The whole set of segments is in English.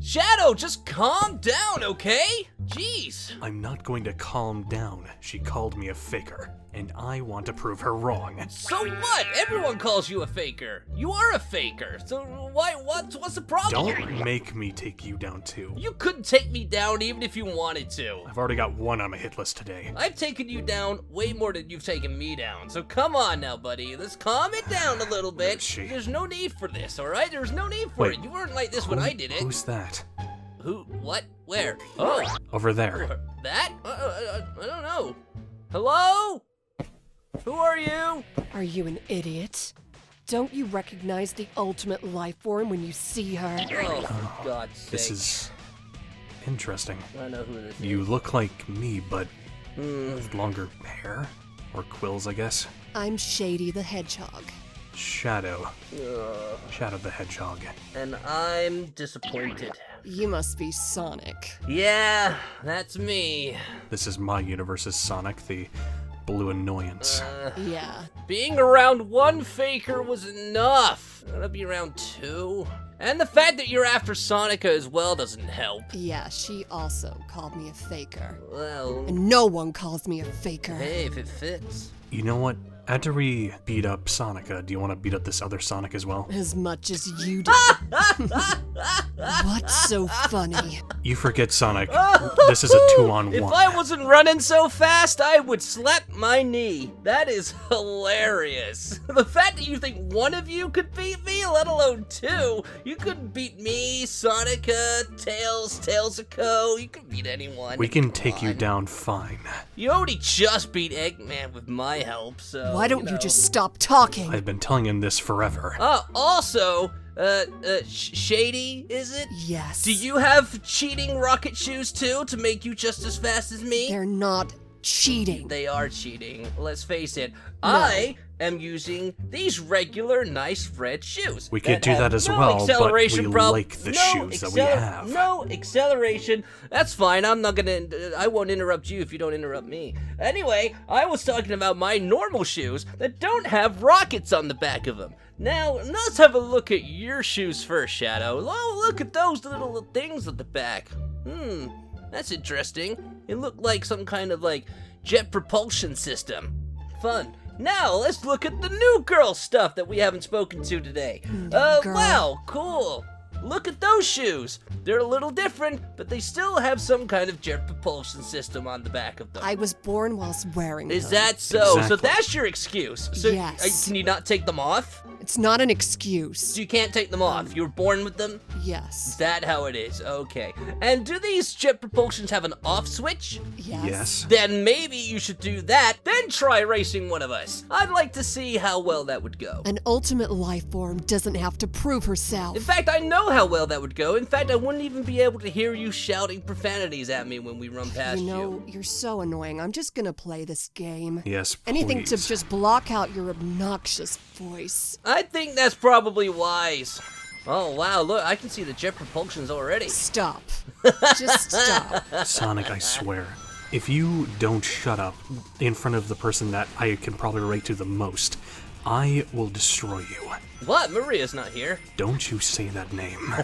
Shadow, just calm down, okay? Jeez. I'm not going to calm down. She called me a faker, and I want to prove her wrong. So what? Everyone calls you a faker. You are a faker. So what's the problem? Don't make me take you down too. You couldn't take me down even if you wanted to. I've already got one on my hit list today. I've taken you down way more than you've taken me down. So come on now, buddy. Let's calm it down a little bit. There's no need for this, all right? There's no need for it. You weren't like this when I did it. Who's that? Who? What? Where? Oh. Over there. That? I don't know. Hello? Who are you? Are you an idiot? Don't you recognize the ultimate life form when you see her? Oh, for God's sake. This is interesting. I know who this is. You look like me, but with longer hair? Or quills, I guess. I'm Shadie the Hedgehog. Shadow. Shadow the Hedgehog. And I'm disappointed. You must be Sonic. Yeah, that's me. This is my universe's Sonic, the blue annoyance. Yeah. Being around one faker was enough. I'm gonna be around two. And the fact that you're after Sonica as well doesn't help. Yeah, she also called me a faker. Well, And no one calls me a faker. hey, if it fits. You know what? After we beat up Sonica, do you want to beat up this other Sonic as well? As much as you do. What's so funny? You forget, Sonic. This is a 2-on-1. If I wasn't running so fast, I would slap my knee. That is hilarious. The fact that you think one of you could beat me, let alone two, you couldn't beat me, Sonica, Tailsko. You couldn't beat anyone. We can take you down fine. You already just beat Eggman with my help, so. Why don't you just stop talking? I've been telling him this forever. Also, Shadie, is it? Yes. Do you have cheating rocket shoes too to make you just as fast as me? They're not cheating. They are cheating. Let's face it. I am using these regular nice red shoes. We could do have that as no well, but acceleration we prob- like the no shoes that we have. No acceleration. That's fine. I'm not gonna. I won't interrupt you if you don't interrupt me. Anyway, I was talking about my normal shoes that don't have rockets on the back of them. Now, let's have a look at your shoes first, Shadow. Oh, look at those little things at the back. That's interesting. It looked like some kind of jet propulsion system. Fun. Now, let's look at the new girl stuff that we haven't spoken to today. Girl. Wow, cool. Look at those shoes. They're a little different, but they still have some kind of jet propulsion system on the back of them. I was born whilst wearing Is them. that so? So Exactly. that's your excuse. So Yes. Can you not take them off? It's not an excuse. So you can't take them off. You were born with them? Is Yes. that how it is? Okay. And do these jet propulsions have an off switch? Yes. Then maybe you should do that, then try racing one of us. I'd like to see how well that would go. An ultimate life form doesn't have to prove herself. In fact, I know how well that would go. In fact, I wouldn't even be able to hear you shouting profanities at me when we run past You know, you're so annoying. I'm just gonna play this game. Yes, please. Anything to just block out your obnoxious voice. I think that's probably wise. Oh, wow, look, I can see the jet propulsions already. Stop. Just stop. Sonic, I swear. If you don't shut up in front of the person that I can probably relate to the most, I will destroy you. What? Maria's not here. Don't you say that name.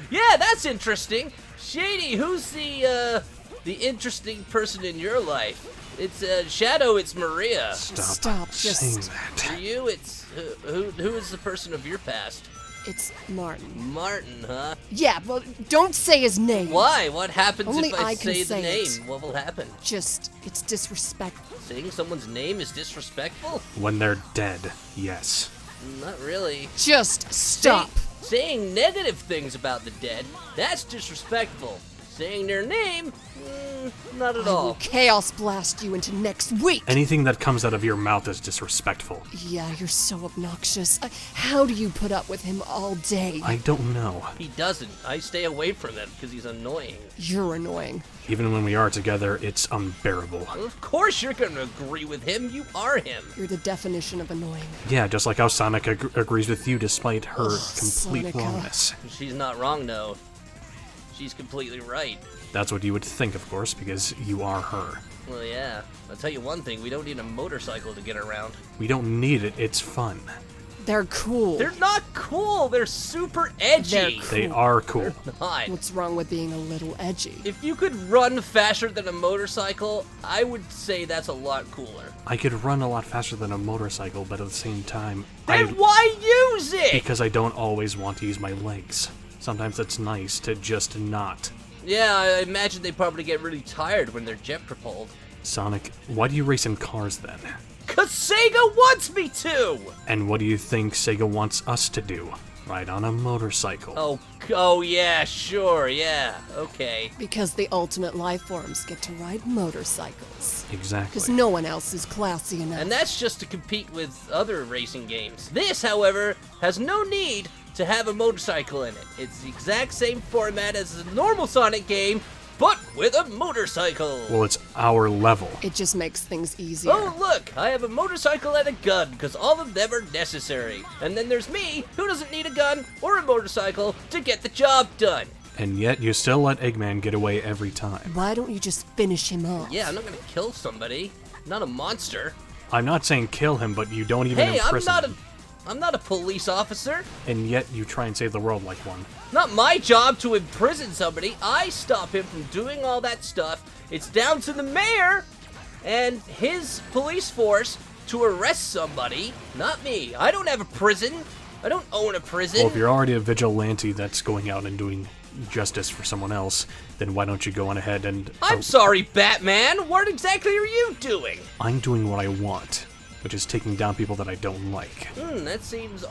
Yeah, that's interesting. Shadie, who's the interesting person in your life? It's, Shadow, it's Maria. Stop, just- saying For that. you, it's, who is the person of your past? It's Martin. Martin, huh? Yeah, well, don't say his name. Why? What happens Only if I I can say the say name? it. What will happen? Just, it's disrespectful. Saying someone's name is disrespectful? When they're dead, yes. Not really. Just stop. Saying negative things about the dead, that's disrespectful. Saying their name, not at I will all. chaos blast you into next week. Anything that comes out of your mouth is disrespectful. Yeah, you're so obnoxious. How do you put up with him all day? I don't know. He doesn't. I stay away from him because he's annoying. You're annoying. Even when we are together, it's unbearable. Well, of course you're gonna agree with him. You are him. You're the definition of annoying. Yeah, just like how Sonic agrees with you despite her complete Sonica. wrongness. She's not wrong, though. She's completely right. That's what you would think, of course, because you are her. Well, yeah. I'll tell you one thing. We don't need a motorcycle to get around. We don't need it, it's fun. They're cool. They're not cool. They're super edgy. They're cool. They are cool. Not. What's wrong with being a little edgy? If you could run faster than a motorcycle, I would say that's a lot cooler. I could run a lot faster than a motorcycle, but at the same time, Then why use it? because I don't always want to use my legs. Sometimes it's nice to just not. Yeah, I imagine they probably get really tired when they're jet propelled. Sonic, why do you race in cars then? 'Cause Sega wants me to! And what do you think Sega wants us to do? Ride on a motorcycle. Oh yeah, sure, yeah, okay. Because the ultimate life forms get to ride motorcycles. Exactly. Because no one else is classy enough. And that's just to compete with other racing games. This, however, has no need to have a motorcycle in it. It's the exact same format as a normal Sonic game, but with a motorcycle. Well, it's our level. It just makes things easier. Oh, look, I have a motorcycle and a gun, because all of them are necessary. And then there's me, who doesn't need a gun or a motorcycle to get the job done. And yet you still let Eggman get away every time. Why don't you just finish him off? Yeah, I'm not gonna kill somebody. Not a monster. I'm not saying kill him, but you don't even Hey, imprison him. I'm not a police officer. And yet you try and save the world like one. Not my job to imprison somebody. I stop him from doing all that stuff. It's down to the mayor and his police force to arrest somebody, not me. I don't have a prison. I don't own a prison. Well, if you're already a vigilante that's going out and doing justice for someone else, then why don't you go on ahead and... I'm sorry, Batman. What exactly are you doing? I'm doing what I want, which is taking down people that I don't like. That seems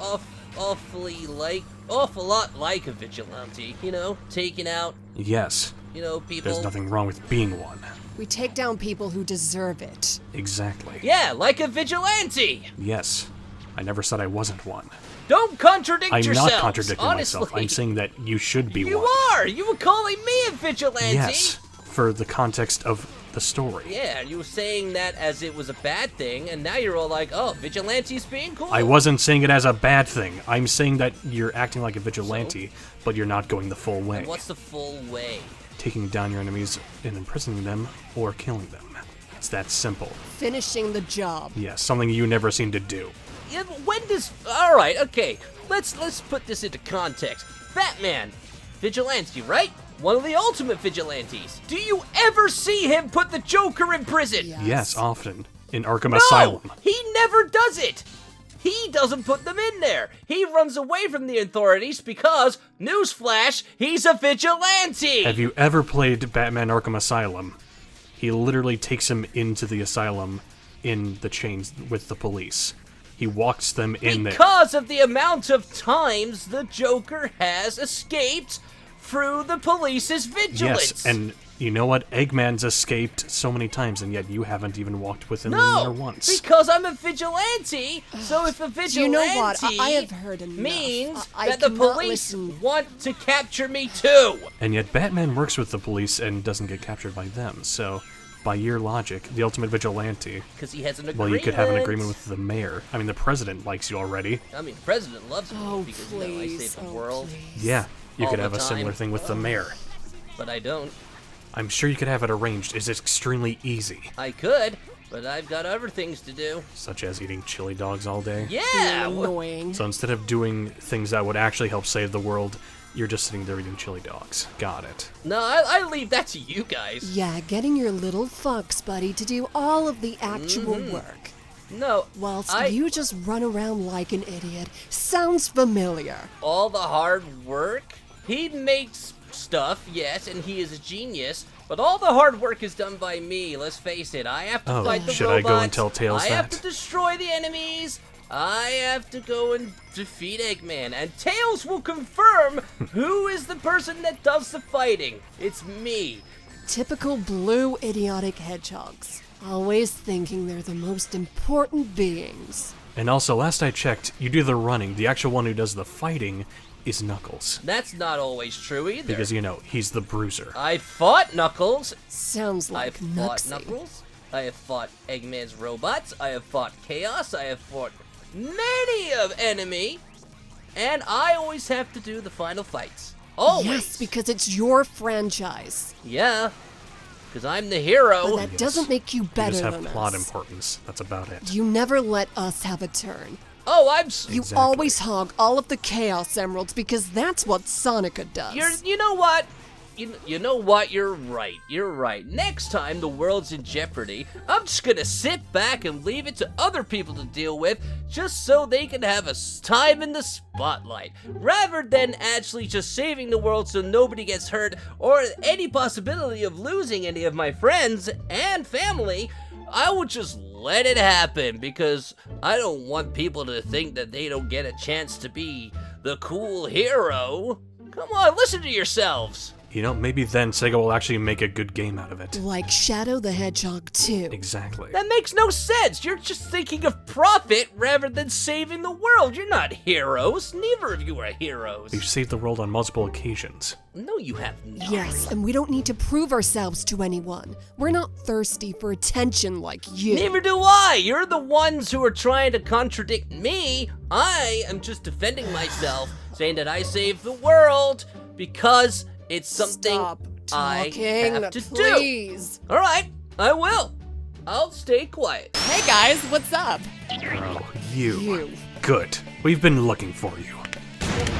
awful lot like a vigilante. You know, taking out, Yes, people. there's nothing wrong with being one. We take down people who deserve it. Exactly. Yeah, like a vigilante. Yes. I never said I wasn't one. Don't contradict I'm yourselves. not contradicting honestly. myself. I'm saying that you should be You one. are! You were calling me a vigilante! Yes, for the context of the story. Yeah, you were saying that as it was a bad thing, and now you're all like, oh, vigilante's being cool. I wasn't saying it as a bad thing. I'm saying that you're acting like a vigilante, but you're not going the full way. And what's the full way? Taking down your enemies and imprisoning them or killing them. It's that simple. Finishing the job. Yes, something you never seem to do. Yeah, when does... Alright, okay. Let's put this into context. Batman, vigilante, right? One of the ultimate vigilantes. Do you ever see him put the Joker in prison? Yes, often. In Arkham No! Asylum. He never does it! He doesn't put them in there. He runs away from the authorities because, newsflash, he's a vigilante! Have you ever played Batman Arkham Asylum? He literally takes him into the asylum in the chains with the police. He walks them in there. Because of the amount of times the Joker has escaped through the police's vigilance. Yes, and you know what? Eggman's escaped so many times, and yet you haven't even walked with him in No, there once. because I'm a vigilante. So if a vigilante Do you know what? I have heard enough. means I that the cannot police listen. want to capture me too. And yet Batman works with the police and doesn't get captured by them, so by your logic, the ultimate vigilante, Because he has an agreement. well, you could have an agreement with the mayor. I mean, the president likes you already. I mean, the president loves me Oh, because I please. save the Oh, world. please. Yeah, you All could the have a similar time. thing with the mayor. But I don't. I'm sure you could have it arranged. It's extremely easy, I could, but I've got other things to do. such as eating chili dogs all day. Yeah. Being annoying. So instead of doing things that would actually help save the world, you're just sitting there eating chili dogs. Got it. No, I leave that to you guys. Yeah, getting your little fox buddy to do all of the actual work. No, Whilst I- you just run around like an idiot. Sounds familiar. all the hard work. He makes stuff, yes, and he is a genius. But all the hard work is done by me. Let's face it. I have to Oh, fight the should robots. I go and tell Tails I have that? to destroy the enemies. I have to go and defeat Eggman. And Tails will confirm who is the person that does the fighting. It's me. Typical blue idiotic hedgehogs. Always thinking they're the most important beings. And also, last I checked, you do the running. The actual one who does the fighting is Knuckles. That's not always true either. Because, you know, he's the bruiser. I fought Knuckles. Sounds I've like fought Knucksy. Knuckles. I have fought Eggman's robots. I have fought Chaos. I have fought many of enemy. And I always have to do the final fights. Always. Yes, because it's your franchise. Yeah. Because I'm the hero. But that doesn't make you You better just have than plot us. importance. That's about it. You never let us have a turn. Oh, You Exactly. always hog all of the Chaos Emeralds because that's what Sonica does. You know what? You know what? You're right. You're right. Next time the world's in jeopardy, I'm just gonna sit back and leave it to other people to deal with, just so they can have a time in the spotlight, rather than actually just saving the world so nobody gets hurt or any possibility of losing any of my friends and family. I will just let it happen because I don't want people to think that they don't get a chance to be the cool hero. Come on, listen to yourselves. You know, maybe then Sega will actually make a good game out of it. Like Shadow the Hedgehog 2. Exactly. That makes no sense. You're just thinking of profit rather than saving the world. You're not heroes. Neither of you are heroes. We've saved the world on multiple occasions. No, you have not. Yes, and we don't need to prove ourselves to anyone. We're not thirsty for attention like you. Neither do I. You're the ones who are trying to contradict me. I am just defending myself, saying that I saved the world because it's something Stop I talking, have to please. do. All right, I will. I'll stay quiet. Hey guys, what's up? Oh, you. You. Good. We've been looking for you.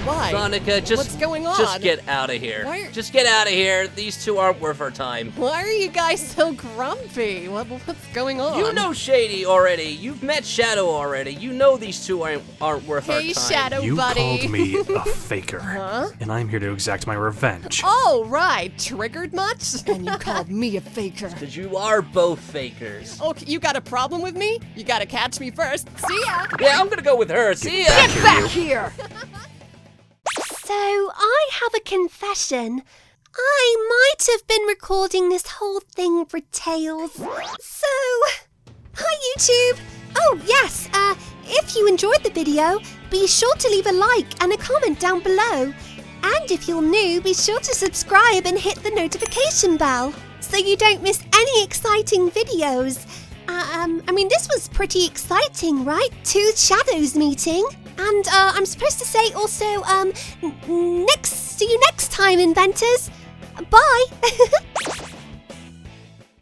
Why? Sonica, just What's going on? Just get out of here. Why are- Just get out of here. These two aren't worth our time. Why are you guys so grumpy? What's going on? You know Shadie already. You've met Shadow already. You know these two aren't worth our Hey, time. Shadow You buddy. called me a faker. Huh? And I'm here to exact my revenge. Oh, right. Triggered much? And you called me a faker. Because you are both fakers. Okay, you got a problem with me? You gotta catch me first. See ya. Yeah, I'm gonna go with her. See ya. Get back here. So, I have a confession. I might have been recording this whole thing for Tails. So, hi YouTube! Oh yes, if you enjoyed the video, be sure to leave a like and a comment down below. And if you're new, be sure to subscribe and hit the notification bell so you don't miss any exciting videos. I mean, this was pretty exciting, right? Two shadows meeting. And I'm supposed to say also, see you next time, inventors. Bye.